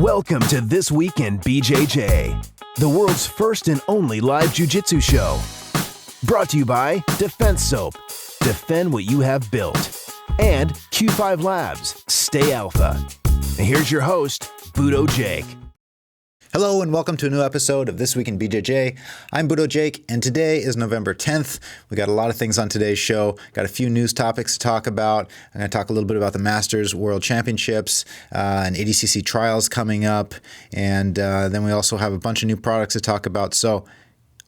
Welcome to This Week in BJJ, the world's first and only live Jiu-Jitsu show. Brought to you by Defense Soap. Defend what you have built. And Q5 Labs. Stay Alpha. Here's your host, Budo Jake. Hello and welcome to a new episode of This Week in BJJ. I'm Budo Jake, and today is November 10th. We got a lot of things on today's show. Got a few news topics to talk about. I'm going to talk a little bit about the Masters World Championships and ADCC trials coming up, and then we also have a bunch of new products to talk about.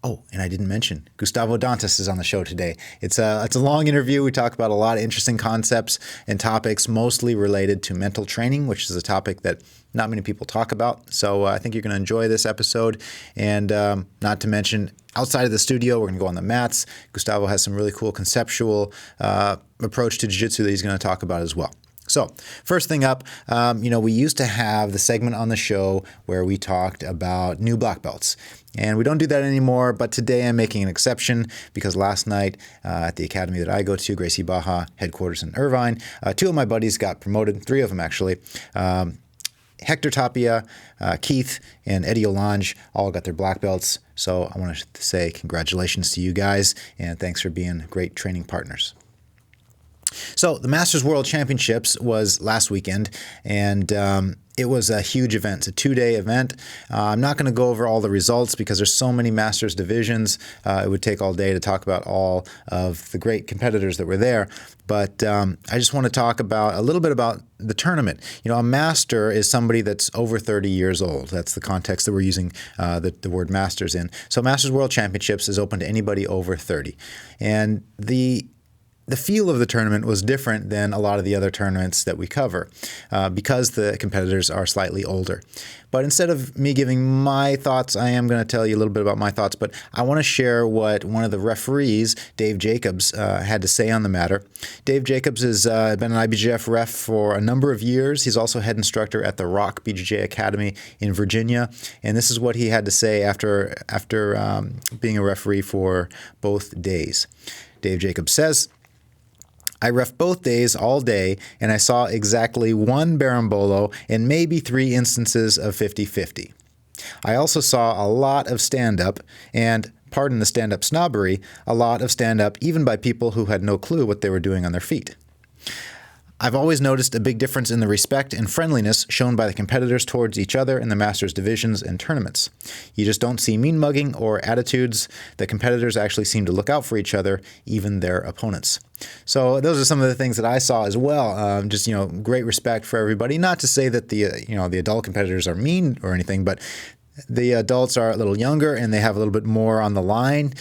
Oh, and I didn't mention, Gustavo Dantas is on the show today. It's a long interview. We talk about a lot of interesting concepts and topics, mostly related to mental training, which is a topic that not many people talk about. So I think you're going to enjoy this episode. And not to mention, outside of the studio, we're going to go on the mats. Gustavo has some really cool conceptual approach to jiu-jitsu that he's going to talk about as well. So first thing up, we used to have the segment on the show where we talked about new black belts. And we don't do that anymore, but today I'm making an exception because last night at the academy that I go to, Gracie Baja, headquarters in Irvine, two of my buddies got promoted, three of them actually. Hector Tapia, Keith, and Eddie Olange all got their black belts. So I want to say congratulations to you guys, and thanks for being great training partners. So the Masters World Championships was last weekend, and it was a huge event. It's a two-day event. I'm not going to go over all the results because there's so many Masters divisions. It would take all day to talk about all of the great competitors that were there. But I just want to talk about a little bit about the tournament. A master is somebody that's over 30 years old. That's the context that we're using the word masters in. So Masters World Championships is open to anybody over 30. And the feel of the tournament was different than a lot of the other tournaments that we cover because the competitors are slightly older. But instead of me giving my thoughts, I am going to tell you a little bit about my thoughts, but I want to share what one of the referees, Dave Jacobs, had to say on the matter. Dave Jacobs has been an IBJJF ref for a number of years. He's also head instructor at the Rock BJJ Academy in Virginia, and this is what he had to say after being a referee for both days. Dave Jacobs says, "I ref both days all day, and I saw exactly one berimbolo and maybe 3 instances of 50-50. I also saw a lot of stand-up, and, pardon the stand-up snobbery, a lot of stand-up even by people who had no clue what they were doing on their feet. I've always noticed a big difference in the respect and friendliness shown by the competitors towards each other in the Masters divisions and tournaments. You just don't see mean mugging or attitudes. The competitors actually seem to look out for each other, even their opponents." So those are some of the things that I saw as well. Great respect for everybody. Not to say that the adult competitors are mean or anything, but the adults are a little younger and they have a little bit more on the line,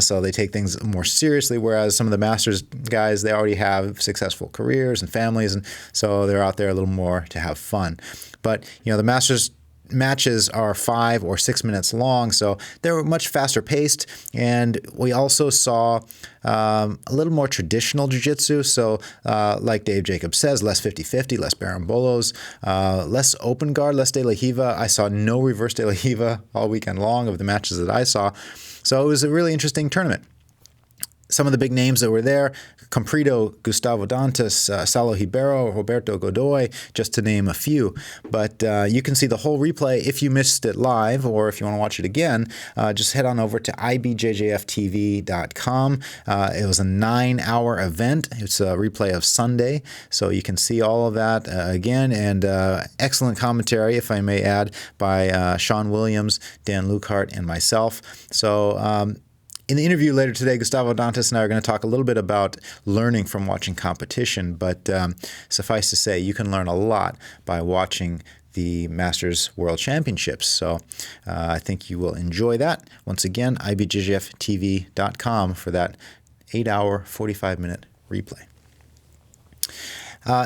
so they take things more seriously, whereas some of the Masters guys, they already have successful careers and families, and so they're out there a little more to have fun. But, the Masters matches are 5 or 6 minutes long, so they're much faster paced, and we also saw a little more traditional jiu-jitsu. So like Dave Jacobs says, less 50-50, less berimbolos, less open guard, less de la hiva. I saw no reverse de la hiva all weekend long of the matches that I saw. So it was a really interesting tournament. Some of the big names that were there: Comprido, Gustavo Dantas, Saulo Ribeiro, Roberto Godoy, just to name a few. But you can see the whole replay if you missed it live, or if you want to watch it again, just head on over to IBJJFTV.com. It was a 9-hour event. It's a replay of Sunday, so you can see all of that again, and excellent commentary, if I may add, by Sean Williams, Dan Lukehart, and myself. So in the interview later today, Gustavo Dantas and I are going to talk a little bit about learning from watching competition, but suffice to say, you can learn a lot by watching the Masters World Championships. So I think you will enjoy that. Once again, IBJJFTV.com for that 8-hour, 45-minute replay.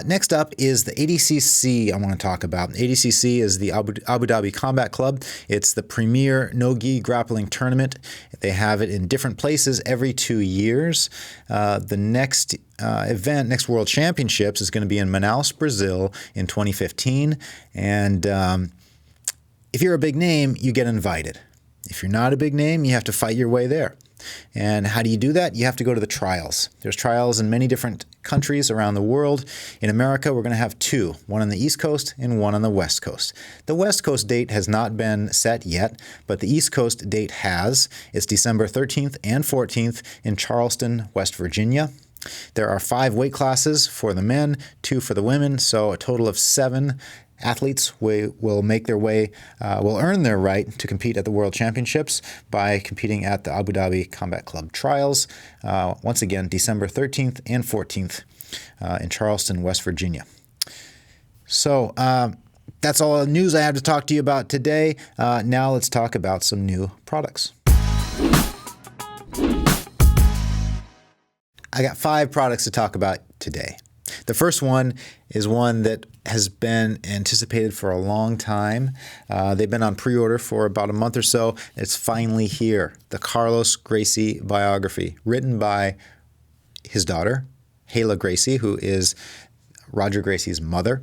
Next up is the ADCC I want to talk about. ADCC is the Abu Dhabi Combat Club. It's the premier no-gi grappling tournament. They have it in different places every 2 years. The next next World Championships is going to be in Manaus, Brazil in 2015. And if you're a big name, you get invited. If you're not a big name, you have to fight your way there. And how do you do that? You have to go to the trials. There's trials in many different countries around the world. In America, we're going to have two, one on the East Coast and one on the West Coast. The West Coast date has not been set yet, but the East Coast date has. It's December 13th and 14th in Charleston, West Virginia. There are 5 weight classes for the men, 2 for the women, so a total of 7 athletes will make their way, will earn their right to compete at the World Championships by competing at the Abu Dhabi Combat Club Trials. Once again, December 13th and 14th in Charleston, West Virginia. So that's all the news I have to talk to you about today. Now let's talk about some new products. I got 5 products to talk about today. The first one is one that has been anticipated for a long time. They've been on pre-order for about a month or so. It's finally here. The Carlos Gracie Biography, written by his daughter, Hala Gracie, who is Roger Gracie's mother.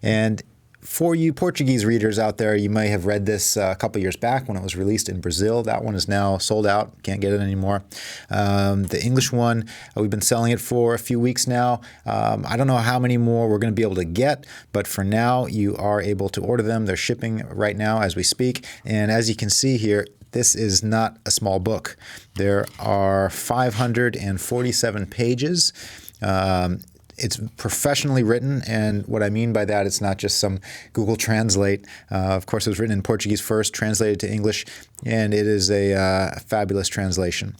And for you Portuguese readers out there, you may have read this a couple years back when it was released in Brazil. That one is now sold out. Can't get it anymore. The English one, we've been selling it for a few weeks now. I don't know how many more we're going to be able to get, but for now, you are able to order them. They're shipping right now as we speak. And as you can see here, this is not a small book. There are 547 pages. It's professionally written, and what I mean by that, it's not just some Google Translate. Of course, it was written in Portuguese first, translated to English, and it is a fabulous translation.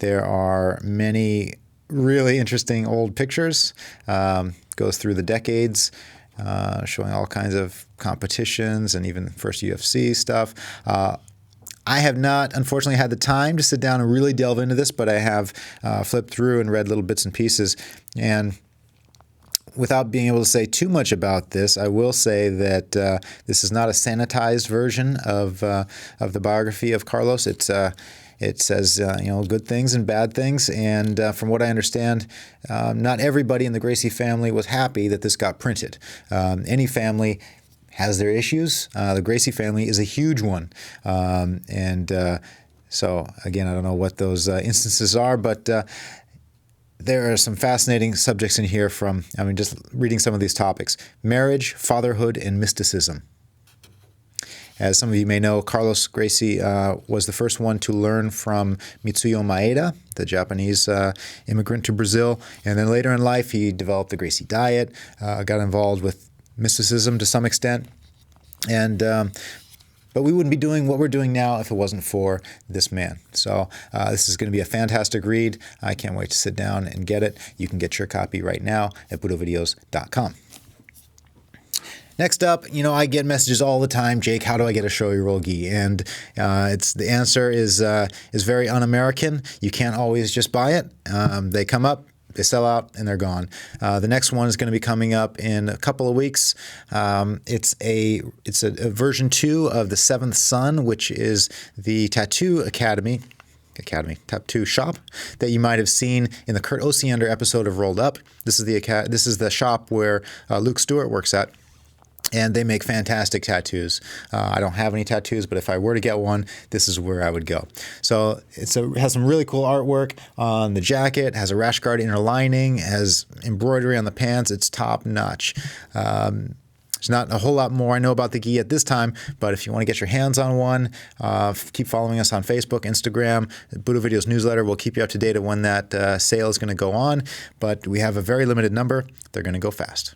There are many really interesting old pictures. Goes through the decades, showing all kinds of competitions and even first UFC stuff. I have not, unfortunately, had the time to sit down and really delve into this, but I have flipped through and read little bits and pieces. And without being able to say too much about this, I will say that this is not a sanitized version of the biography of Carlos. It says good things and bad things, and from what I understand, not everybody in the Gracie family was happy that this got printed. Any family has their issues. The Gracie family is a huge one, so again, I don't know what those instances are, but there are some fascinating subjects in here from, just reading some of these topics. Marriage, fatherhood, and mysticism. As some of you may know, Carlos Gracie was the first one to learn from Mitsuyo Maeda, the Japanese immigrant to Brazil. And then later in life, he developed the Gracie diet, got involved with mysticism to some extent. But we wouldn't be doing what we're doing now if it wasn't for this man. So this is going to be a fantastic read. I can't wait to sit down and get it. You can get your copy right now at BudoVideos.com. Next up, I get messages all the time, Jake, how do I get a shoyu-ro-gi? And the answer is very un-American. You can't always just buy it. They come up, they sell out, and they're gone. The next one is going to be coming up in a couple of weeks. It's a version 2 of the Seventh Son, which is the tattoo tattoo shop that you might have seen in the Kurt Osiander episode of Rolled Up. This is the shop where Luke Stewart works at. And they make fantastic tattoos. I don't have any tattoos, but if I were to get one, this is where I would go. So it has some really cool artwork on the jacket, has a rash guard inner lining, has embroidery on the pants. It's top notch. There's not a whole lot more I know about the gi at this time, but if you want to get your hands on one, keep following us on Facebook, Instagram. Budo Videos newsletter will keep you up to date on when that sale is going to go on, but we have a very limited number. They're going to go fast.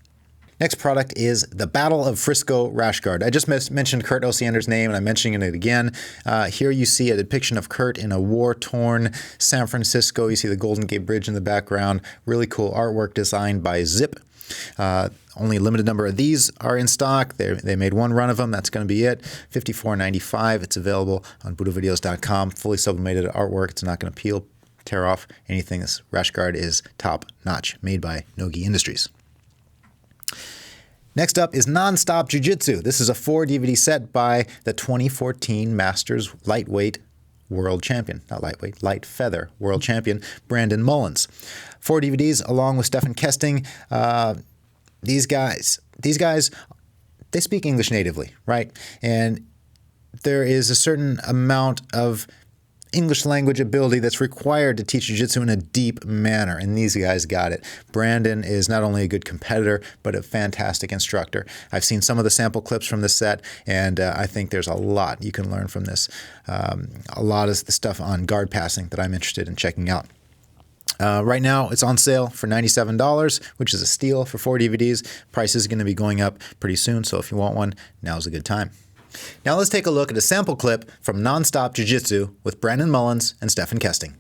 Next product is the Battle of Frisco Rash Guard. I just mentioned Kurt Osiander's name, and I'm mentioning it again. Here you see a depiction of Kurt in a war-torn San Francisco. You see the Golden Gate Bridge in the background. Really cool artwork designed by Zip. Only a limited number of these are in stock. They made one run of them. That's going to be it. $54.95. It's available on BudoVideos.com. Fully sublimated artwork. It's not going to tear off anything. This rash guard is top-notch, made by Nogi Industries. Next up is Nonstop Jiu-Jitsu. This is a 4-DVD set by the 2014 Masters Lightweight World Champion. Not lightweight, light feather World Champion, Brandon Mullins. 4 DVDs along with Stephen Kesting. These guys, they speak English natively, right? And there is a certain amount of English language ability that's required to teach jiu-jitsu in a deep manner, and these guys got it. Brandon is not only a good competitor, but a fantastic instructor. I've seen some of the sample clips from this set, and I think there's a lot you can learn from this. A lot of the stuff on guard passing that I'm interested in checking out. Right now, it's on sale for $97, which is a steal for 4 DVDs. Price is going to be going up pretty soon, so if you want one, now's a good time. Now let's take a look at a sample clip from Nonstop Jiu-Jitsu with Brandon Mullins and Stephen Kesting.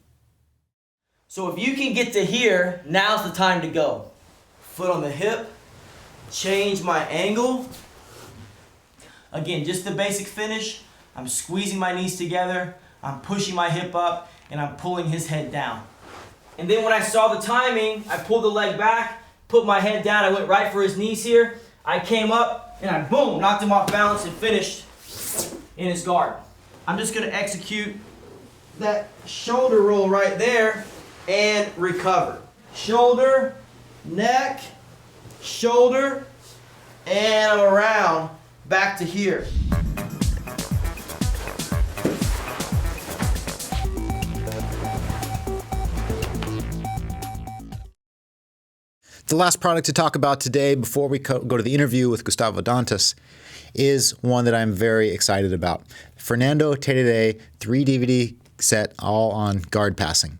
So if you can get to here, now's the time to go. Foot on the hip, change my angle. Again, just the basic finish. I'm squeezing my knees together, I'm pushing my hip up, and I'm pulling his head down. And then when I saw the timing, I pulled the leg back, put my head down, I went right for his knees here. I came up, and I, boom, knocked him off balance and finished in his guard. I'm just gonna execute that shoulder roll right there and recover. Shoulder, neck, shoulder, and I'm around back to here. The last product to talk about today before we go to the interview with Gustavo Dantas is one that I'm very excited about. Fernando Terere 3 DVD set all on guard passing.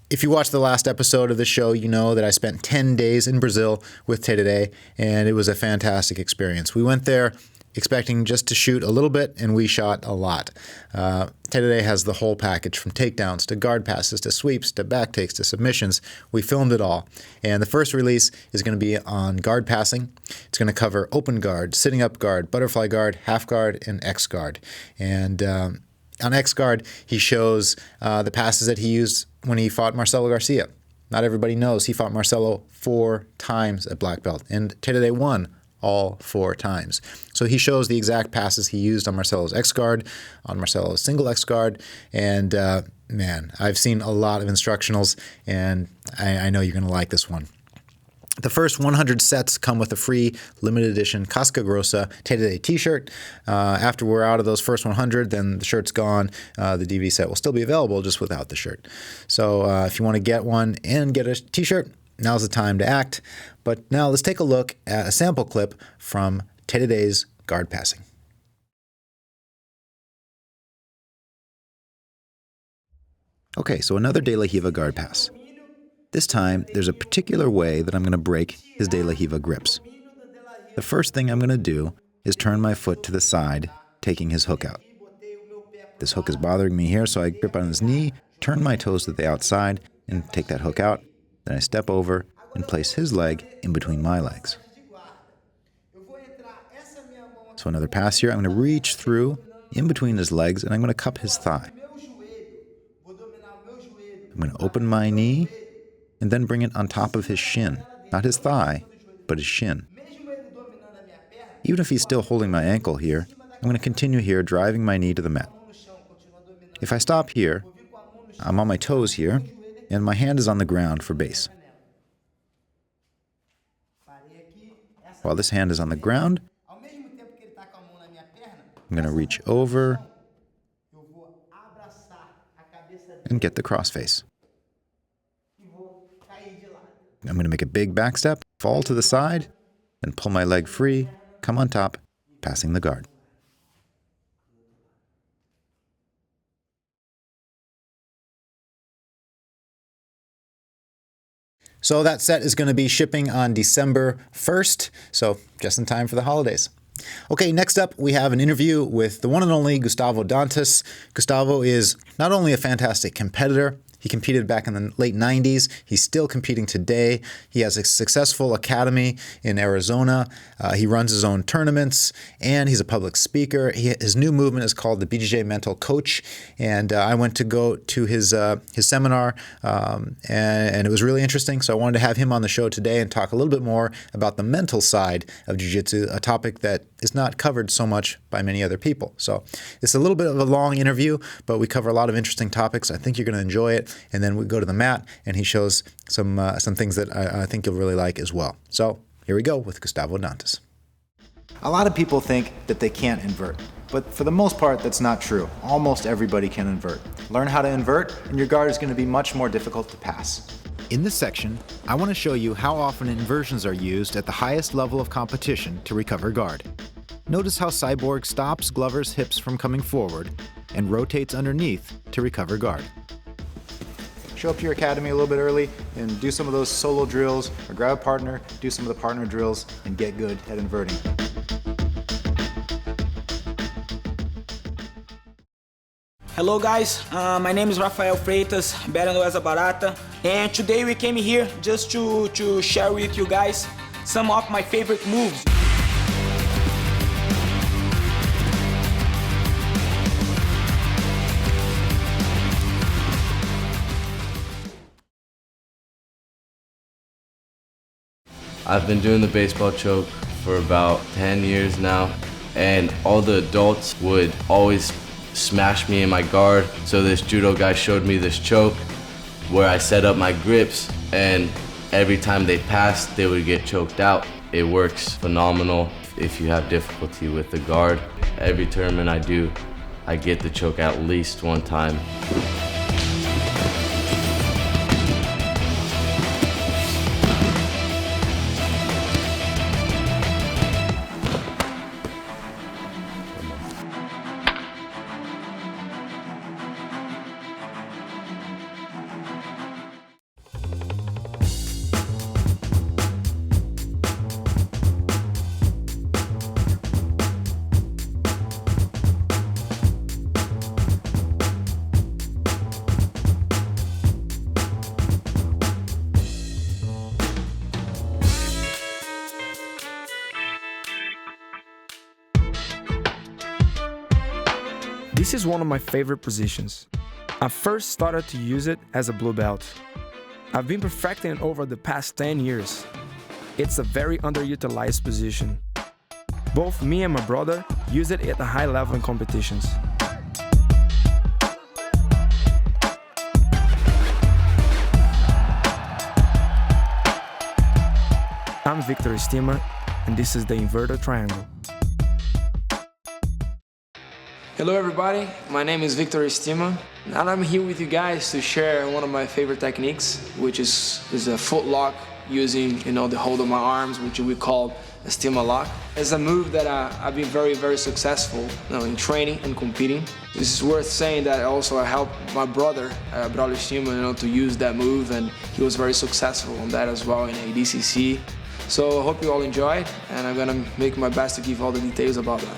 If you watched the last episode of the show, you know that I spent 10 days in Brazil with Terere, and it was a fantastic experience. We went there expecting just to shoot a little bit, and we shot a lot. Terere has the whole package, from takedowns to guard passes to sweeps to back takes to submissions. We filmed it all. And the first release is going to be on guard passing. It's going to cover open guard, sitting up guard, butterfly guard, half guard, and X guard. And on X guard, he shows the passes that he used when he fought Marcelo Garcia. Not everybody knows he fought Marcelo 4 times at black belt, and Terere won all 4 times. So he shows the exact passes he used on Marcelo's X guard, on Marcelo's single X guard, and man, I've seen a lot of instructionals, and I know you're going to like this one. The first 100 sets come with a free limited edition Casca Grossa Terere t-shirt. After we're out of those first 100, then the shirt's gone. The DVD set will still be available, just without the shirt. So if you want to get one and get a t-shirt, now's the time to act. But now let's take a look at a sample clip from Terere's guard passing. Okay, so another De La Riva guard pass. This time, there's a particular way that I'm going to break his De La Riva grips. The first thing I'm going to do is turn my foot to the side, taking his hook out. This hook is bothering me here, so I grip on his knee, turn my toes to the outside, and take that hook out. Then I step over and place his leg in between my legs. So another pass here. I'm going to reach through in between his legs, and I'm going to cup his thigh. I'm going to open my knee and then bring it on top of his shin. Not his thigh, but his shin. Even if he's still holding my ankle here, I'm going to continue here, driving my knee to the mat. If I stop here, I'm on my toes here, and my hand is on the ground for base. While this hand is on the ground, I'm going to reach over and get the crossface. I'm going to make a big back step, fall to the side, and pull my leg free, come on top, passing the guard. So that set is going to be shipping on December 1st, so just in time for the holidays. Okay, next up we have an interview with the one and only Gustavo Dantas. Gustavo is not only a fantastic competitor, he competed back in the late 90s. He's still competing today. He has a successful academy in Arizona. He runs his own tournaments, and he's a public speaker. His new movement is called the BJJ Mental Coach, and I went to go to his seminar, and it was really interesting. So I wanted to have him on the show today and talk a little bit more about the mental side of jiu-jitsu, a topic that is not covered so much by many other people. So it's a little bit of a long interview, but we cover a lot of interesting topics. I think you're going to enjoy it. And then we go to the mat, and he shows some things that I think you'll really like as well. So here we go with Gustavo Dantas. A lot of people think that they can't invert. But for the most part, that's not true. Almost everybody can invert. Learn how to invert, and your guard is going to be much more difficult to pass. In this section, I want to show you how often inversions are used at the highest level of competition to recover guard. Notice how Cyborg stops Glover's hips from coming forward and rotates underneath to recover guard. Show up to your academy a little bit early and do some of those solo drills, or grab a partner, do some of the partner drills, and get good at inverting. Hello guys, my name is Rafael Freitas, better known as a Barata, and today we came here just to share with you guys some of my favorite moves. I've been doing the baseball choke for about 10 years now, and all the adults would always smash me in my guard. So this judo guy showed me this choke where I set up my grips, and every time they passed, they would get choked out. It works phenomenal if you have difficulty with the guard. Every tournament I do, I get the choke at least one time. This is one of my favorite positions. I first started to use it as a blue belt. I've been perfecting it over the past 10 years. It's a very underutilized position. Both me and my brother use it at a high level in competitions. I'm Victor Estima, and this is the inverted triangle. Hello everybody, my name is Victor Estima, and I'm here with you guys to share one of my favorite techniques, which is a foot lock using the hold of my arms, which we call a Estima lock. It's a move that I've been very successful in training and competing. This is worth saying that also I helped my brother, Braulio Estima, to use that move, and he was very successful on that as well in ADCC. So I hope you all enjoyed, and I'm gonna make my best to give all the details about that.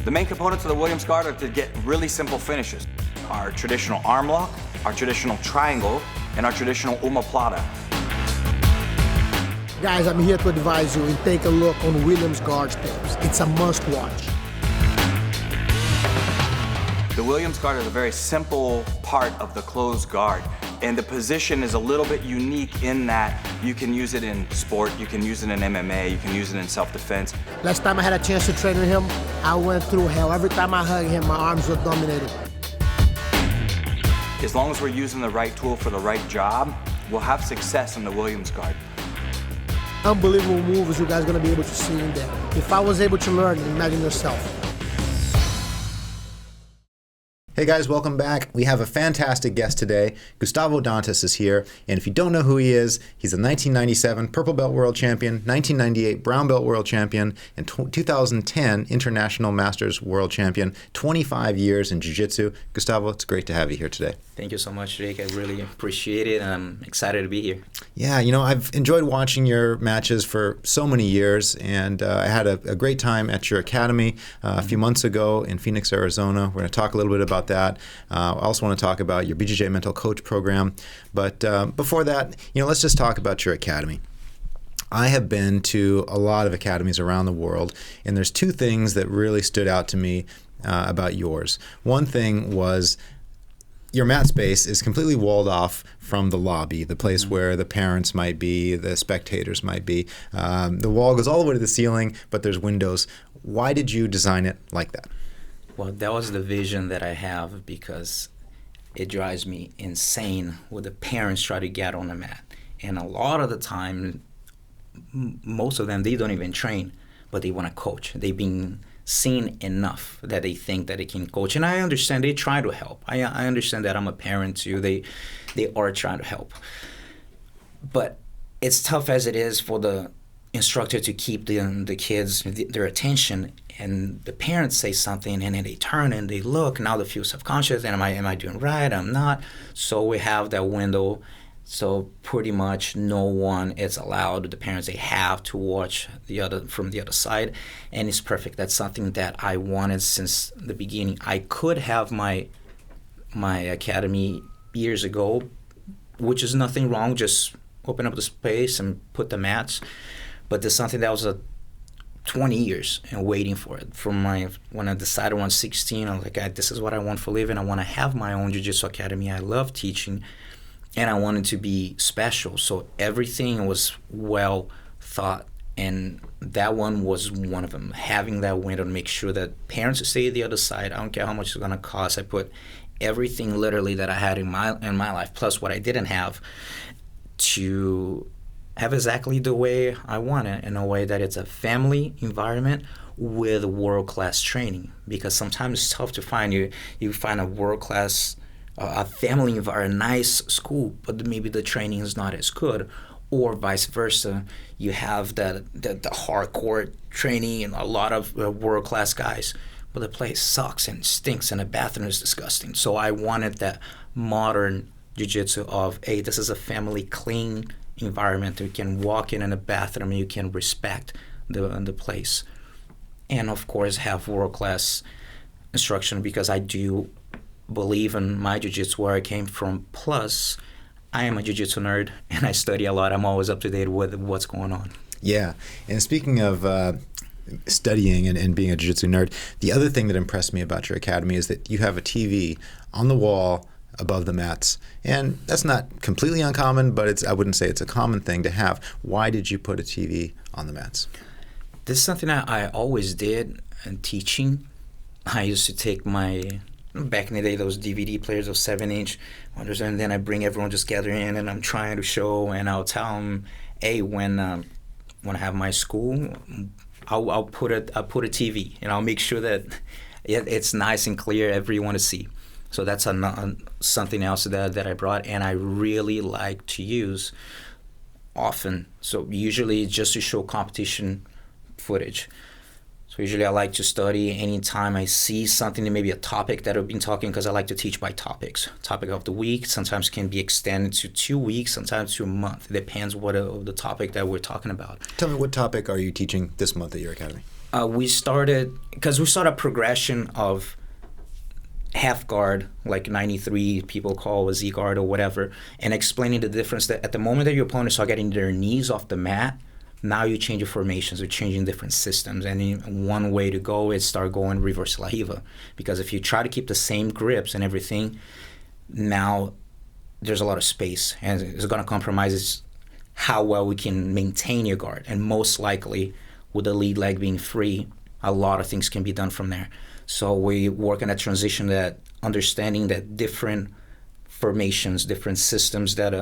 The main components of the Williams guard are to get really simple finishes. Our traditional arm lock, our traditional triangle, and our traditional omoplata. Guys, I'm here to advise you and take a look on Williams guard steps. It's a must watch. The Williams guard is a very simple part of the closed guard, and the position is a little bit unique in that you can use it in sport, you can use it in MMA, you can use it in self-defense. Last time I had a chance to train with him, I went through hell. Every time I hugged him, my arms were dominated. As long as we're using the right tool for the right job, we'll have success in the Williams guard. unbelievable moves you guys are going to be able to see in there. If I was able to learn, imagine yourself. Hey guys, welcome back. We have a fantastic guest today. Gustavo Dantas is here, and if you don't know who he is, he's a 1997 Purple Belt World Champion, 1998 Brown Belt World Champion, and 2010 International Masters World Champion, 25 years in Jiu-Jitsu. Gustavo, it's great to have you here today. Thank you so much, Jake. I really appreciate it. I'm excited to be here. Yeah, you know, I've enjoyed watching your matches for so many years, and I had a great time at your academy a few months ago in Phoenix, Arizona. We're going to talk a little bit about that. I also want to talk about your BJJ Mental Coach program. But before that, you know, let's just talk about your academy. I have been to a lot of academies around the world, and there's two things that really stood out to me about yours. One thing was your mat space is completely walled off from the lobby, the place where the parents might be, the spectators might be. The wall goes all the way to the ceiling, but there's windows. Why did you design it like that? Well, that was the vision that I have because it drives me insane when the parents try to get on the mat. And a lot of the time, most of them, they don't even train, but they want to coach. They've been seen enough that they think that they can coach. And I understand they try to help. I understand that I'm a parent too. They are trying to help. But it's tough as it is for the instructor to keep the kids, their attention, and the parents say something and then they turn and they look. Now they feel self-conscious, and am I doing right? I'm not. So we have that window. So pretty much no one is allowed. The parents, they have to watch from the other side, and it's perfect. That's something that I wanted since the beginning. I could have my academy years ago, which is nothing wrong. Just open up the space and put the mats. But there's something that was 20 years and waiting for it. When I decided when I was 16, I was like, this is what I want for a living. I want to have my own jiu-jitsu academy. I love teaching. And I wanted to be special, so everything was well thought, and that one was one of them. Having that window to make sure that parents stay at the other side. I don't care how much it's going to cost. I put everything literally that I had in my life, plus what I didn't have, to have exactly the way I want it, in a way that it's a family environment with world-class training. Because sometimes it's tough to find you find a world-class a family environment, a nice school, but maybe the training is not as good, or vice versa. You have the hardcore training and a lot of world-class guys, but the place sucks and stinks and the bathroom is disgusting. So I wanted that modern jiu-jitsu of, hey, this is a family clean environment. You can walk in a bathroom and you can respect the place. And of course have world-class instruction, because I do believe in my jiu-jitsu, where I came from. Plus, I am a jiu-jitsu nerd and I study a lot. I'm always up to date with what's going on. Yeah, and speaking of studying and being a jiu-jitsu nerd, the other thing that impressed me about your academy is that you have a TV on the wall above the mats. And that's not completely uncommon, but I wouldn't say it's a common thing to have. Why did you put a TV on the mats? This is something I always did in teaching. I used to take back in the day, those DVD players, those 7-inch wonders, and then I bring everyone just gather in, and I'm trying to show, and I'll tell them, hey, when I have my school, I'll put a TV, and I'll make sure that it's nice and clear, everyone to see. So that's something else that I brought, and I really like to use often. So usually just to show competition footage. So usually I like to study anytime I see something, maybe a topic that I've been talking, because I like to teach by topics. Topic of the week sometimes can be extended to 2 weeks, sometimes to a month. It depends what the topic that we're talking about. Tell me, what topic are you teaching this month at your academy? We started a progression of half guard, like 93 people call a Z guard or whatever, and explaining the difference that at the moment that your opponents are getting their knees off the mat, now you change your formations, you're changing different systems. And one way to go is start going reverse La Riva. Because if you try to keep the same grips and everything, now there's a lot of space. And it's going to compromise how well we can maintain your guard. And most likely, with the lead leg being free, a lot of things can be don from there. So we work on that transition, that understanding that different formations, different systems that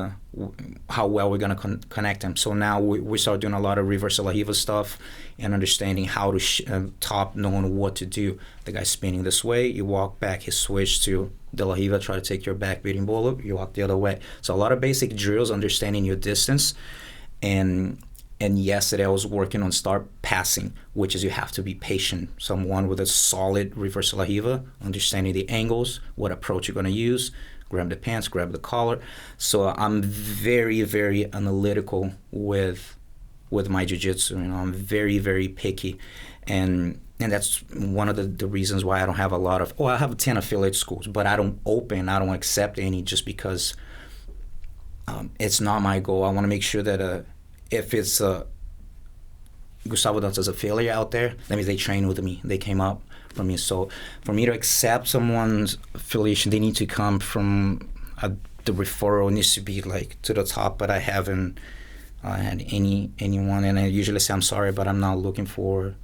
how well we're going to connect them. So now we start doing a lot of reverse de la Riva stuff and understanding how to top, knowing what to do. The guy's spinning this way, you walk back, he switch to de la Riva, try to take your back beating ball up, you walk the other way. So a lot of basic drills, understanding your distance. And yesterday I was working on start passing, which is you have to be patient. Someone with a solid reverse de la Riva, understanding the angles, what approach you're going to use, grab the pants, grab the collar. So I'm very, very analytical with my jiu-jitsu. I'm very, very picky. And that's one of the reasons why I don't have a lot of, I have 10 affiliate schools, but I don't accept any just because it's not my goal. I want to make sure that if it's Gustavo Dantas is a failure out there, that means they train with me. They came up from me. So for me to accept someone's affiliation, they need to come from the referral needs to be like to the top, but I haven't had anyone, and I usually say I'm sorry, but I'm not looking for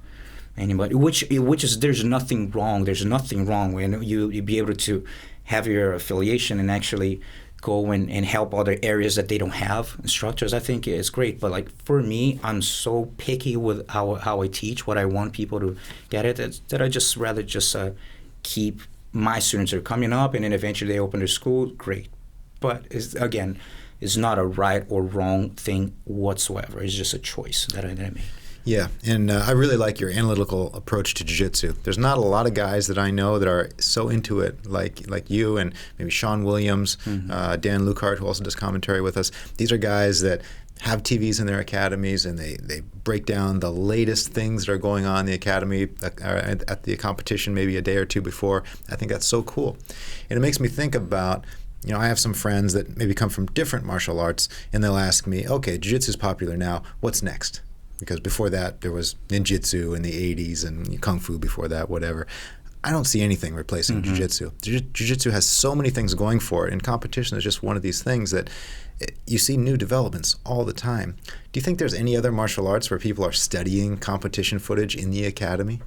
anybody. Which is there's nothing wrong. There's nothing wrong when you be able to have your affiliation and actually go and help other areas that they don't have instructors. I think it's great, but like for me, I'm so picky with how I teach, what I want people to get it, that I just rather keep my students that are coming up, and then eventually they open their school, great. But it's not a right or wrong thing whatsoever. It's just a choice that I made. Yeah, and I really like your analytical approach to jiu-jitsu. There's not a lot of guys that I know that are so into it like you and maybe Sean Williams, Dan Lukart, who also does commentary with us. These are guys that have TVs in their academies, and they break down the latest things that are going on in the academy at the competition maybe a day or two before. I think that's so cool. And it makes me think about, I have some friends that maybe come from different martial arts, and they'll ask me, okay, jiu-jitsu is popular now, what's next? Because before that, there was ninjutsu in the 80s and kung fu before that, whatever. I don't see anything replacing jiu-jitsu. Jiu-jitsu has so many things going for it, and competition is just one of these things that you see new developments all the time. Do you think there's any other martial arts where people are studying competition footage in the academy?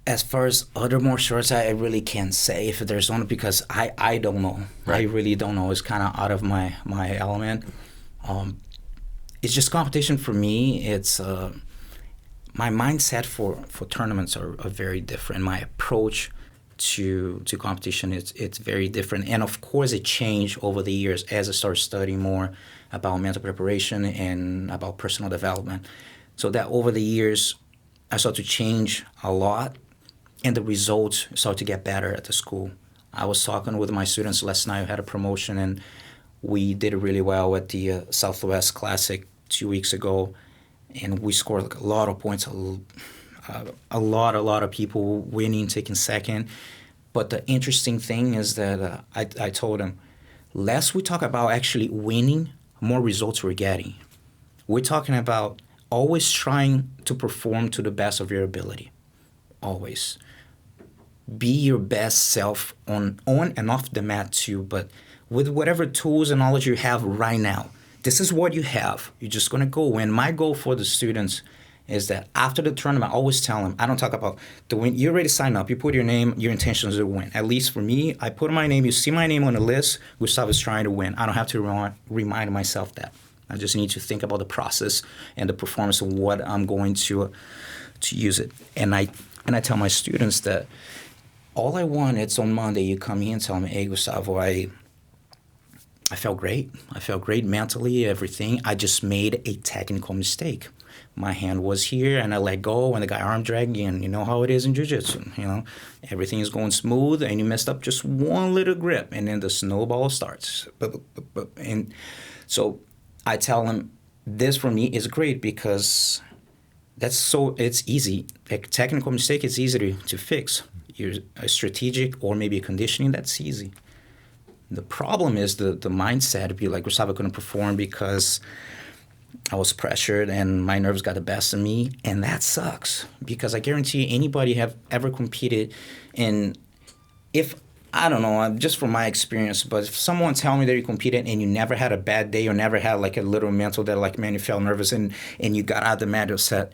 As far as other martial arts, I really can't say if there's one, because I don't know. Right. I really don't know. It's kind of out of my element. It's just competition for me. It's my mindset for tournaments are very different. My approach to competition it's very different, and of course it changed over the years as I started studying more about mental preparation and about personal development. So that over the years I started to change a lot, and the results started to get better at the school. I was talking with my students last night. I had a promotion, and we did really well at the Southwest Classic 2 weeks ago, and we scored like a lot of points, a lot of people winning, taking second. But the interesting thing is that I told them, less we talk about actually winning, more results we're getting. We're talking about always trying to perform to the best of your ability, always. Be your best self on and off the mat too, but with whatever tools and knowledge you have right now. This is what you have. You're just going to go win. My goal for the students is that after the tournament, I always tell them, I don't talk about the win. You already sign up. You put your name, your intentions to win. At least for me, I put my name. You see my name on the list. Gustavo is trying to win. I don't have to remind myself that. I just need to think about the process and the performance of what I'm going to use it. And I tell my students that all I want, it's on Monday, you come here and tell me, hey, Gustavo, I felt great. I felt great mentally, everything. I just made a technical mistake. My hand was here, and I let go, and the guy arm dragged me, and you know how it is in jiu-jitsu. Everything is going smooth, and you messed up just one little grip, and then the snowball starts. And so I tell him, this for me is great because it's easy. A technical mistake is easy to fix. You're a strategic or maybe a conditioning, that's easy. The problem is the mindset to be like, Gustavo couldn't perform because I was pressured and my nerves got the best of me, and that sucks because I guarantee anybody have ever competed in, if, I don't know, just from my experience, but if someone tell me that you competed and you never had a bad day or never had like a little mental that like, man, you felt nervous and you got out of the mat upset,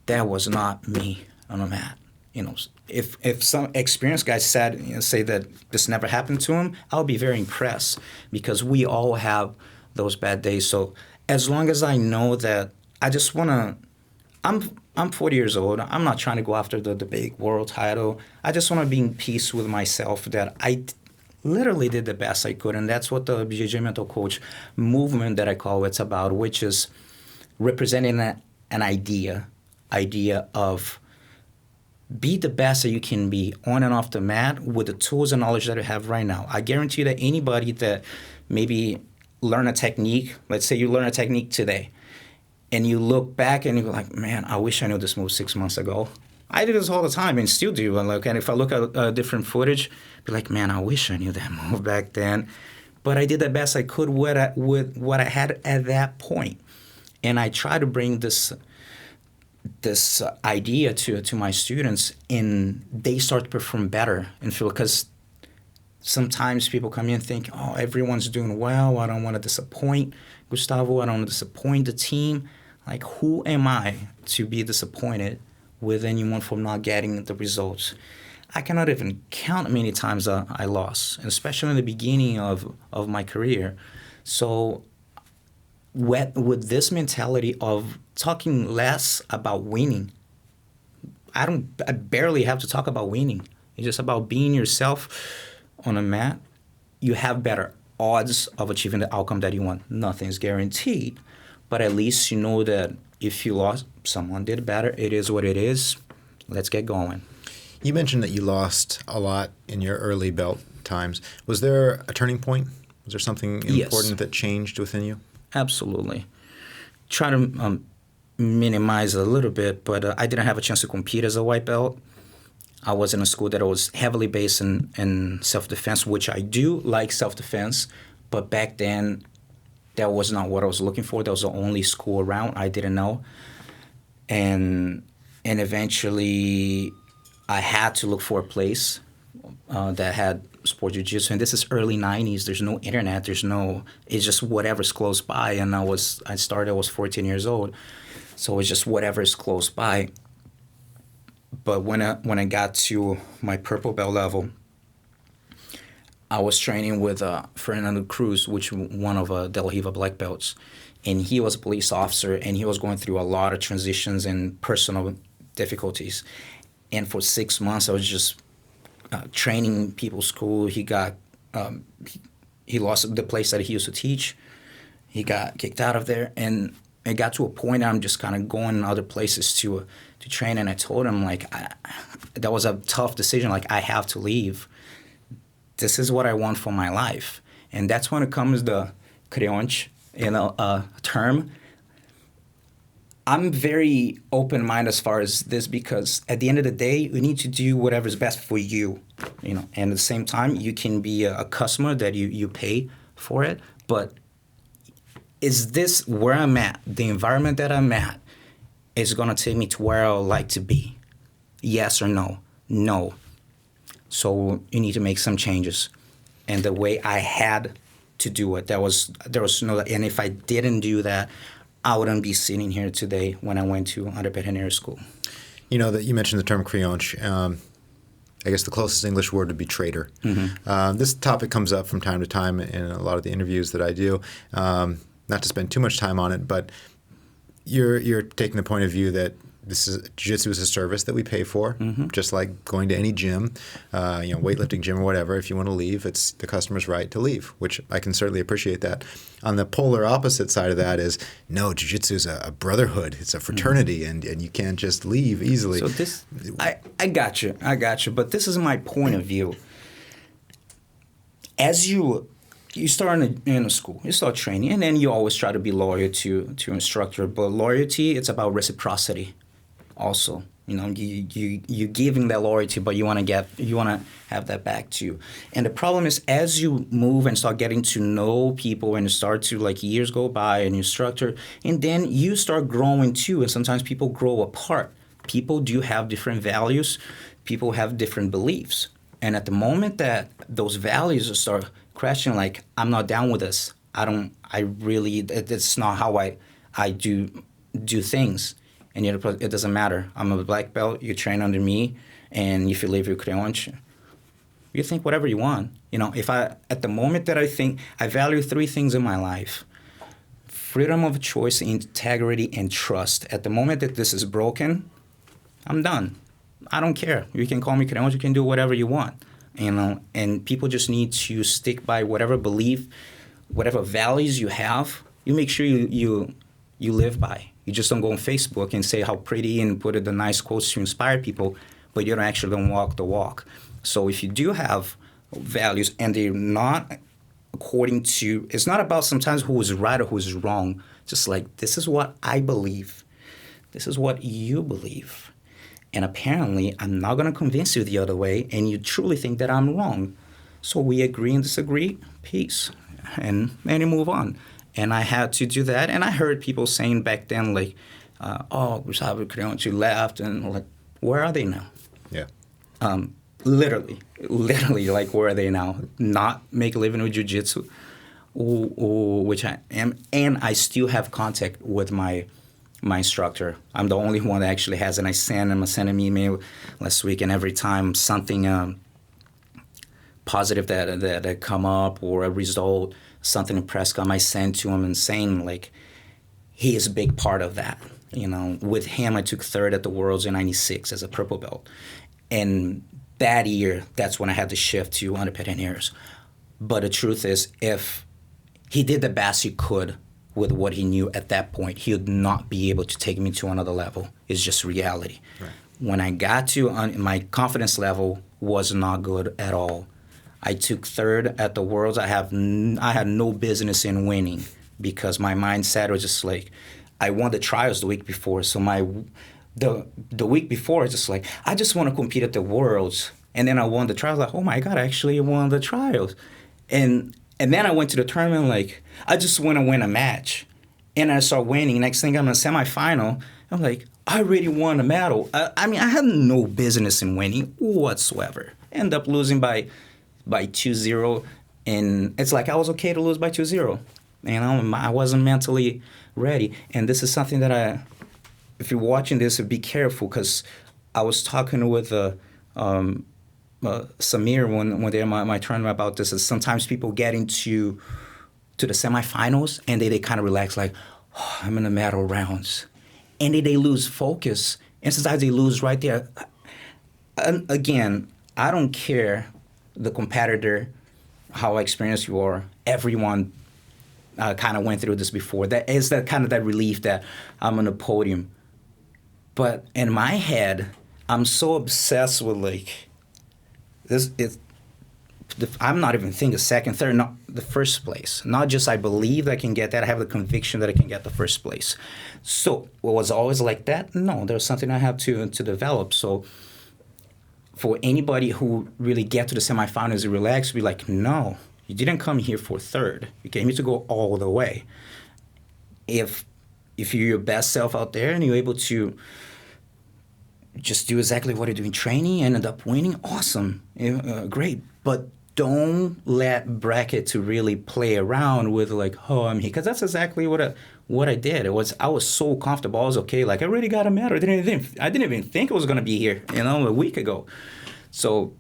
that was not me on the mat. if some experienced guy say that this never happened to him, I'll be very impressed, because we all have those bad days. So as long as I know that I just want to, I'm 40 years old. I'm not trying to go after the big world title. I just want to be in peace with myself that I literally did the best I could. And that's what the BJJ mental coach movement that I call it's about, which is representing an idea of be the best that you can be on and off the mat with the tools and knowledge that you have right now. I guarantee that anybody that maybe learn a technique, let's say you learn a technique today, and you look back and you're like, man, I wish I knew this move 6 months ago. I do this all the time and still do. And if I look at different footage, be like, man, I wish I knew that move back then. But I did the best I could with what I had at that point. And I try to bring this idea to my students, and they start to perform better and feel, because sometimes people come in and think, oh, everyone's doing well. I don't want to disappoint Gustavo. I don't want to disappoint the team. Like, who am I to be disappointed with anyone for not getting the results? I cannot even count how many times I lost, especially in the beginning of my career. So with this mentality of talking less about winning, I barely have to talk about winning. It's just about being yourself on a mat. You have better odds of achieving the outcome that you want. Nothing's guaranteed, but at least you know that if you lost, someone did better. It is what it is. Let's get going. You mentioned that you lost a lot in your early belt times. Was there a turning point? Was there something important that changed within you? Absolutely. Try to minimize a little bit, but I didn't have a chance to compete as a white belt. I was in a school that was heavily based in self-defense, which I do like self-defense, but back then that was not what I was looking for. That was the only school around. I didn't know. And eventually I had to look for a place that had sport jiu-jitsu, and this is early 90s. There's no internet. It's just whatever's close by. And I was 14 years old, so it's just whatever's close by. But when I got to my purple belt level, I was training with Fernando Cruz, which one of De La Riva black belts, and he was a police officer, and he was going through a lot of transitions and personal difficulties. And for 6 months, I was just training people's school. He got he lost the place that he used to teach. He got kicked out of there, and it got to a point I'm just kind of going other places to train. And I told him, like, that was a tough decision. Like, I have to leave. This is what I want for my life. And that's when it comes the creonte, term. I'm very open-minded as far as this, because at the end of the day, you need to do whatever's best for you, And at the same time, you can be a customer that you pay for it. But is this where I'm at? The environment that I'm at is going to take me to where I would like to be? Yes or no? No. So you need to make some changes. And the way I had to do it, there was no, and if I didn't do that, I wouldn't be sitting here today when I went to underpet school. That you mentioned the term creonte. I guess the closest English word would be traitor. Mm-hmm. This topic comes up from time to time in a lot of the interviews that I do. Not to spend too much time on it, but you're taking the point of view that jiu-jitsu is a service that we pay for, mm-hmm. just like going to any gym, weightlifting gym or whatever. If you want to leave, it's the customer's right to leave, which I can certainly appreciate that. On the polar opposite side of that is, no, jiu-jitsu is a brotherhood. It's a fraternity, mm-hmm. and you can't just leave easily. So this, I got you. But this is my point of view. As you start in a school, you start training, and then you always try to be loyal to instructor. But loyalty, it's about reciprocity. Also, you giving that loyalty, but you want to have that back too. And the problem is, as you move and start getting to know people, and start to, like, years go by, and you structure, and then you start growing too. And sometimes people grow apart. People do have different values. People have different beliefs. And at the moment that those values start crashing, like, I'm not down with this. It's not how I do things. And it doesn't matter. I'm a black belt. You train under me, And if you live your creonte, you think whatever you want. You know, at the moment that I value 3 things in my life: freedom of choice, integrity, and trust. At the moment that this is broken, I'm done. I don't care. You can call me creonte, you can do whatever you want. You know, and people just need to stick by whatever belief, whatever values you have. You make sure you live by. You just don't go on Facebook and say how pretty and put the nice quotes to inspire people, but you don't walk the walk. So if you do have values and they're not according to, it's not about sometimes who is right or who is wrong. Just like, this is what I believe. This is what you believe. And apparently, I'm not going to convince you the other way, and you truly think that I'm wrong. So we agree and disagree, peace, and you move on. And I had to do that, and I heard people saying back then, like, Gustavo Creonte left, and like, where are they now? Yeah. Literally, like, where are they now? Not make a living with Jiu-Jitsu, which I am, and I still have contact with my instructor. I'm the only one that actually has, and I sent him an email last week, and every time something positive that come up or a result, something in press come, I send to him and saying, like, he is a big part of that. You know, with him, I took 3rd at the Worlds in '96 as a purple belt, and that year, that's when I had to shift to underpin airs. But the truth is, if he did the best he could with what he knew at that point, he would not be able to take me to another level. It's just reality. Right. When I got to, my confidence level was not good at all. I took 3rd at the Worlds. I had no business in winning because my mindset was just like, I won the trials the week before. So the week before, it's just like, I just want to compete at the Worlds. And then I won the trials. Like, oh my God, I actually won the trials. And then I went to the tournament like, I just want to win a match. And I start winning. Next thing, I'm in a semifinal. I'm like, I already won a medal. I mean, I had no business in winning whatsoever. End up losing by 2-0. And it's like, I was okay to lose by 2-0. You know, I wasn't mentally ready. And this is something that if you're watching this, be careful, because I was talking with Samir one day in my tournament about this. Is sometimes people get into the semifinals and they kind of relax, like, oh, I'm in the medal rounds, and they lose focus, and sometimes they lose right there. And again, I don't care the competitor, how experienced you are. Everyone kind of went through this before. That is that kind of that relief that I'm on the podium. But in my head, I'm so obsessed with like, I'm not even thinking 2nd, 3rd, not the first place. Not just I believe I can get that. I have the conviction that I can get the first place. So was it always like that? No, there's something I have to develop. So for anybody who really get to the semifinals and relax, be like, no, you didn't come here for 3rd. You came here to go all the way. If you're your best self out there and you're able to just do exactly what you do in training and end up winning, awesome, great. But don't let bracket to really play around with like, oh, I'm here, because that's exactly what I did. I was so comfortable. I was okay. Like, I already got a medal. I didn't even think it was gonna be here, a week ago. So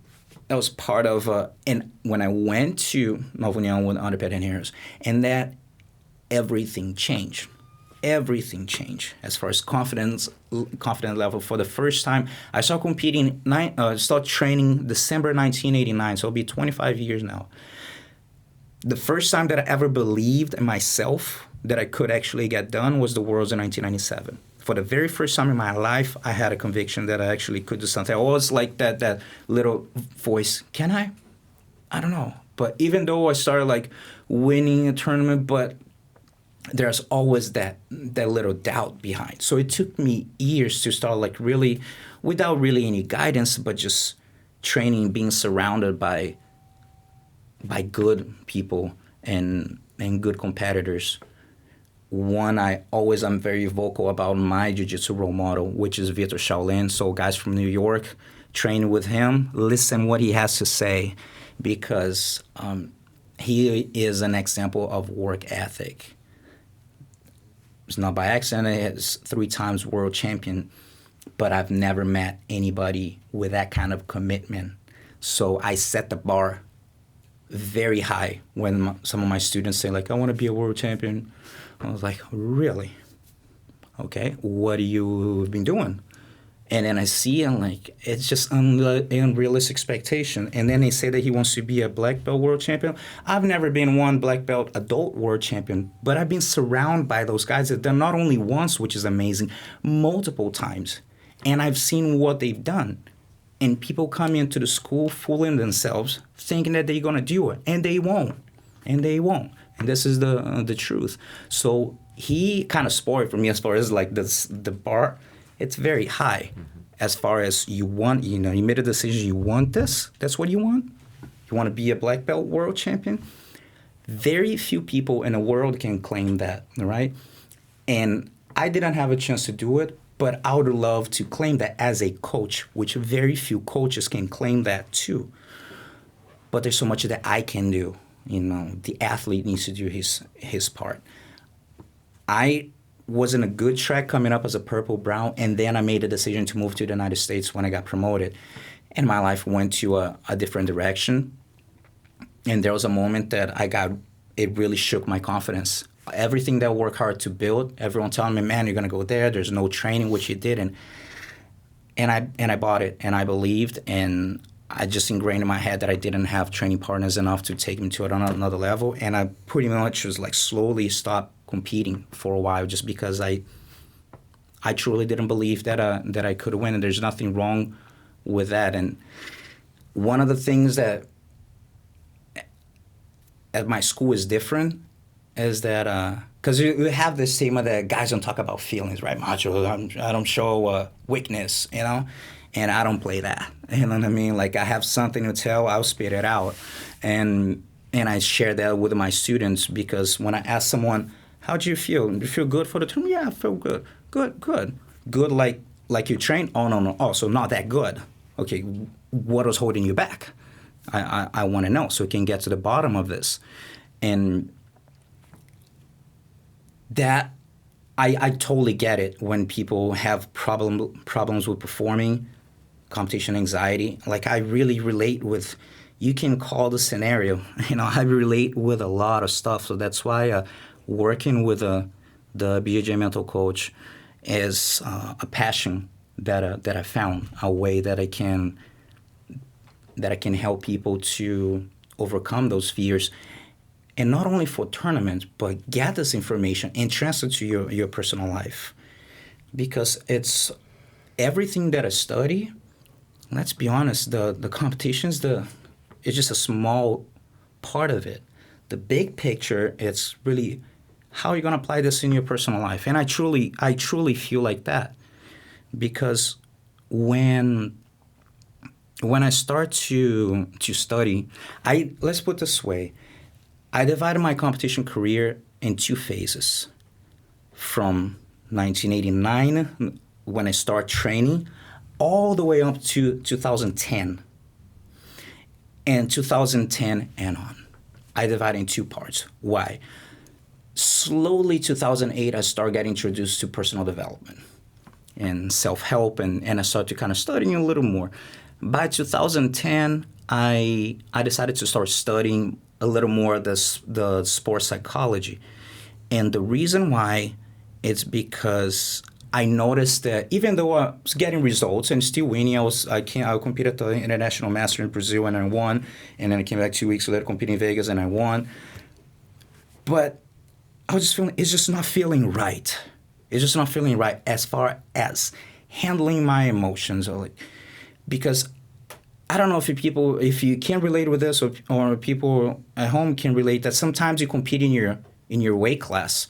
that was part of. And when I went to Nova União with underpin airs, and that everything changed. Everything changed as far as confidence level. For the first time, I started competing, started training December 1989, so it'll be 25 years now. The first time that I ever believed in myself that I could actually get done was the Worlds in 1997. For the very first time in my life, I had a conviction that I actually could do something. I always like that little voice, can I? I don't know. But even though I started like winning a tournament, but there's always that little doubt behind. So it took me years to start like really, without really any guidance, but just training, being surrounded by good people and good competitors. One, I'm very vocal about my jiu-jitsu role model, which is Vitor Shaolin. So guys from New York, train with him, listen what he has to say, because he is an example of work ethic. It's not by accident. He is 3 times world champion. but I've never met anybody with that kind of commitment. So I set the bar very high when some of my students say, like, I want to be a world champion. I was like, really? Okay, what have you been doing? And then I see, and like, it's just unrealistic expectation. And then they say that he wants to be a black belt world champion. I've never been one black belt adult world champion, but I've been surrounded by those guys that done not only once, which is amazing, multiple times. And I've seen what they've done. And people come into the school fooling themselves, thinking that they're going to do it. And they won't. And they won't. And this is the truth. So he kind of spoiled for me as far as like the bar. It's very high as far as you want, you made a decision, you want this, that's what you want? You want to be a black belt world champion? Very few people in the world can claim that, right? And I didn't have a chance to do it, but I would love to claim that as a coach, which very few coaches can claim that too. But there's so much that I can do. The athlete needs to do his part. I was in a good track coming up as a purple brown, and then I made a decision to move to the United States when I got promoted. And my life went to a different direction. And there was a moment that it really shook my confidence. Everything that I worked hard to build, everyone telling me, man, you're going to go there, there's no training, which you did. And I bought it, and I believed, and I just ingrained in my head that I didn't have training partners enough to take me to another level. And I pretty much was like slowly stopped competing for a while just because I truly didn't believe that I could win, and there's nothing wrong with that. And one of the things that at my school is different is that because you have this statement that guys don't talk about feelings, right? Macho, I don't show weakness, and I don't play that. You know what I mean? Like, I have something to tell, I'll spit it out. And I share that with my students because when I ask someone, how do you feel? Do you feel good for the tournament? Yeah, I feel good. Good. Good like you trained? Oh, no. Oh, so not that good. Okay, what was holding you back? I want to know so we can get to the bottom of this. And that, I totally get it when people have problems with performing, competition anxiety. Like, I really relate with, you can call the scenario. I relate with a lot of stuff. So that's why working with the BJJ mental coach is a passion that I found, a way that I can help people to overcome those fears. And not only for tournaments, but get this information and transfer to your personal life. Because it's everything that I study, let's be honest, the competitions, it's just a small part of it. The big picture, it's really how you're going to apply this in your personal life. And I truly feel like that. Because when I start to study, let's put it this way, I divided my competition career in two phases. From 1989, when I start training, all the way up to 2010. And 2010 and on. I divide in two parts. Why? Slowly, 2008, I started getting introduced to personal development and self-help, and I started to kind of studying a little more. By 2010, I decided to start studying a little more the sports psychology. And the reason why it's because I noticed that even though I was getting results and still winning, I competed at the International Master in Brazil and I won, and then I came back 2 weeks later, competing in Vegas and I won. But I was just feeling, it's just not feeling right. It's just not feeling right as far as handling my emotions, because I don't know if you can relate with this, or people at home can relate that sometimes you compete in your weight class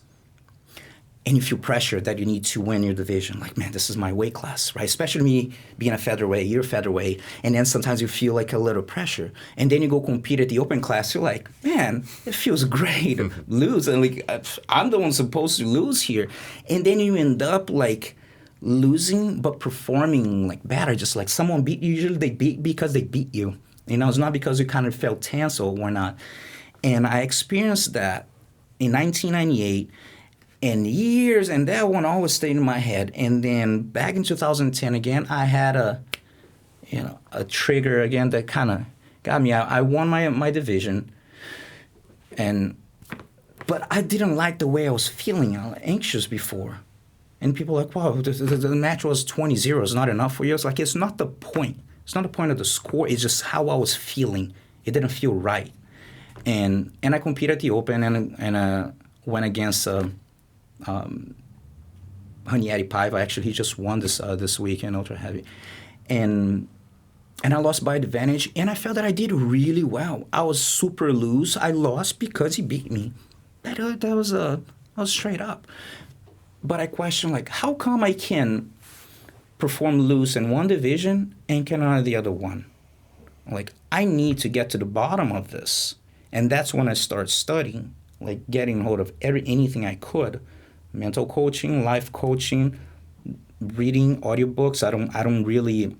and you feel pressure that you need to win your division. Like, man, this is my weight class, right? Especially me being a featherweight, you're a featherweight, and then sometimes you feel like a little pressure. And then you go compete at the open class, you're like, man, it feels great to lose. And like, I'm the one supposed to lose here. And then you end up like losing but performing like better, just like someone beat you. Usually they beat because they beat you. It's not because you kind of felt tense or not. And I experienced that in 1998. And years, and that one always stayed in my head. And then back in 2010 again, I had a trigger again that kind of got me. I won my division, but I didn't like the way I was feeling. I was anxious before. And people were like, wow, the match was 20-0. It's not enough for you. It's like, it's not the point. It's not the point of the score. It's just how I was feeling. It didn't feel right. And I competed at the Open and went against Hanieri Paiva. Actually, he just won this week in Ultra Heavy. And I lost by advantage, and I felt that I did really well. I was super loose. I lost because he beat me. That was straight up. But I questioned, like, how come I can perform loose in one division and cannot in the other one? Like, I need to get to the bottom of this. And that's when I started studying, like getting hold of anything I could. Mental coaching, life coaching, reading audiobooks. I don't really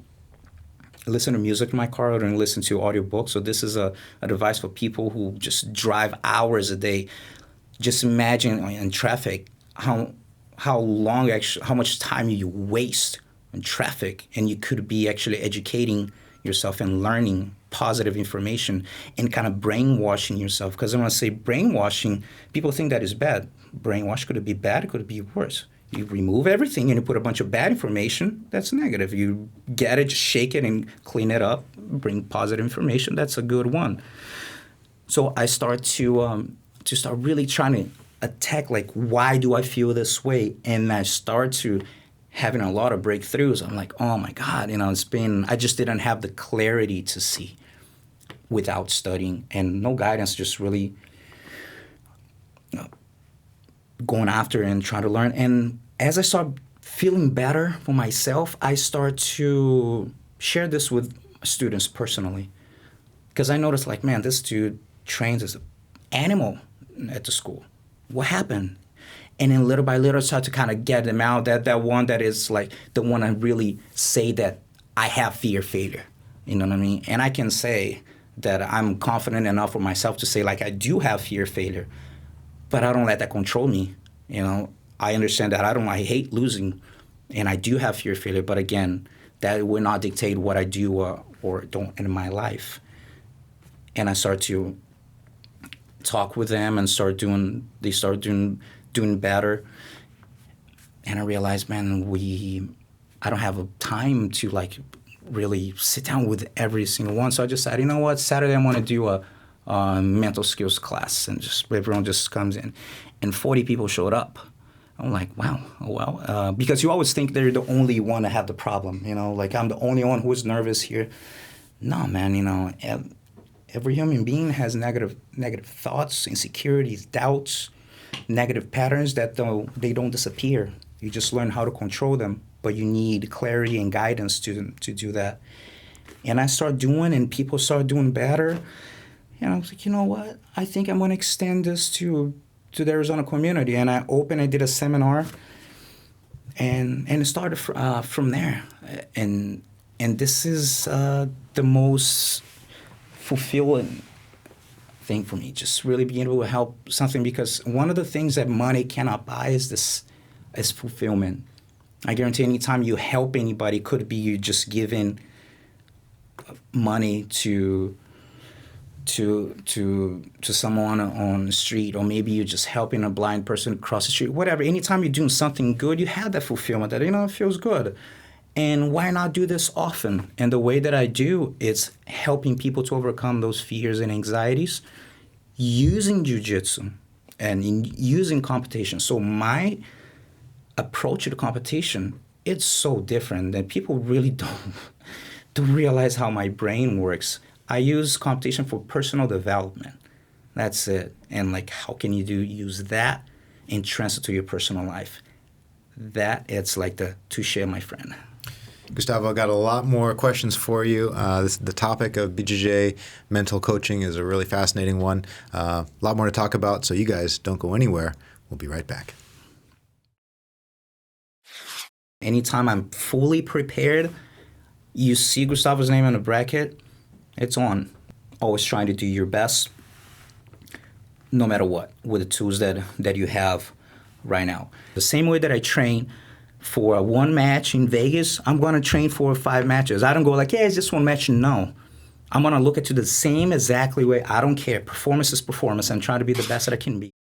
listen to music in my car. I don't listen to audiobooks. So this is a device for people who just drive hours a day. Just imagine in traffic how much time you waste in traffic, and you could be actually educating yourself and learning positive information and kind of brainwashing yourself. Because when I say brainwashing, people think that is bad. Brainwash could be bad, it could be worse. You remove everything and you put a bunch of bad information, that's negative. You get it, just shake it and clean it up, bring positive information, that's a good one. So I start to start really trying to attack, like, why do I feel this way? And I start to having a lot of breakthroughs. I'm like, oh my God, I just didn't have the clarity to see without studying and no guidance, just really going after and trying to learn. And as I start feeling better for myself, I start to share this with students personally. Because I noticed, like, man, this dude trains as an animal at the school. What happened? And then little by little, I start to kind of get them out. That one that is like the one I really say that I have fear failure. You know what I mean? And I can say that I'm confident enough for myself to say, like, I do have fear failure, but I don't let that control me. I understand that I hate losing, and I do have fear failure. But again, that will not dictate what I do or don't in my life. And I start to talk with them and they start doing better. And I realized, man, I don't have time to, like, really sit down with every single one. So I just said, you know what, Saturday I want to do a mental skills class, and just everyone just comes in. And 40 people showed up. I'm like, wow, well, because you always think they're the only one that have the problem, like I'm the only one who is nervous here. No, man, every human being has negative thoughts, insecurities, doubts, negative patterns that they don't disappear. You just learn how to control them, but you need clarity and guidance to do that. And I start doing, and people start doing better. And I was like, you know what? I think I'm going to extend this to the Arizona community. And I did a seminar, and it started from there. And this is the most fulfilling thing for me, just really being able to help something, because one of the things that money cannot buy is fulfillment. I guarantee anytime you help anybody, could be you just giving money to someone on the street, or maybe you're just helping a blind person cross the street, whatever. Anytime you're doing something good, you have that fulfillment that, it feels good. And why not do this often? And the way that I do is helping people to overcome those fears and anxieties using jiu-jitsu and using competition. So my approach to the competition, it's so different that people really don't realize how my brain works. I use competition for personal development. That's it. And like, how can you use that and transfer to your personal life? That, it's like the touche, my friend. Gustavo, I got a lot more questions for you. The topic of BJJ mental coaching is a really fascinating one. A lot more to talk about, so you guys don't go anywhere. We'll be right back. Anytime I'm fully prepared, you see Gustavo's name on the bracket, it's on. Always trying to do your best, no matter what, with the tools that you have. right now. The same way that I train for one match in Vegas, I'm going to train for 5 matches. I don't go like, yeah, it's just one match. No. I'm going to look at it the same exactly way. I don't care. Performance is performance. I'm trying to be the best that I can be.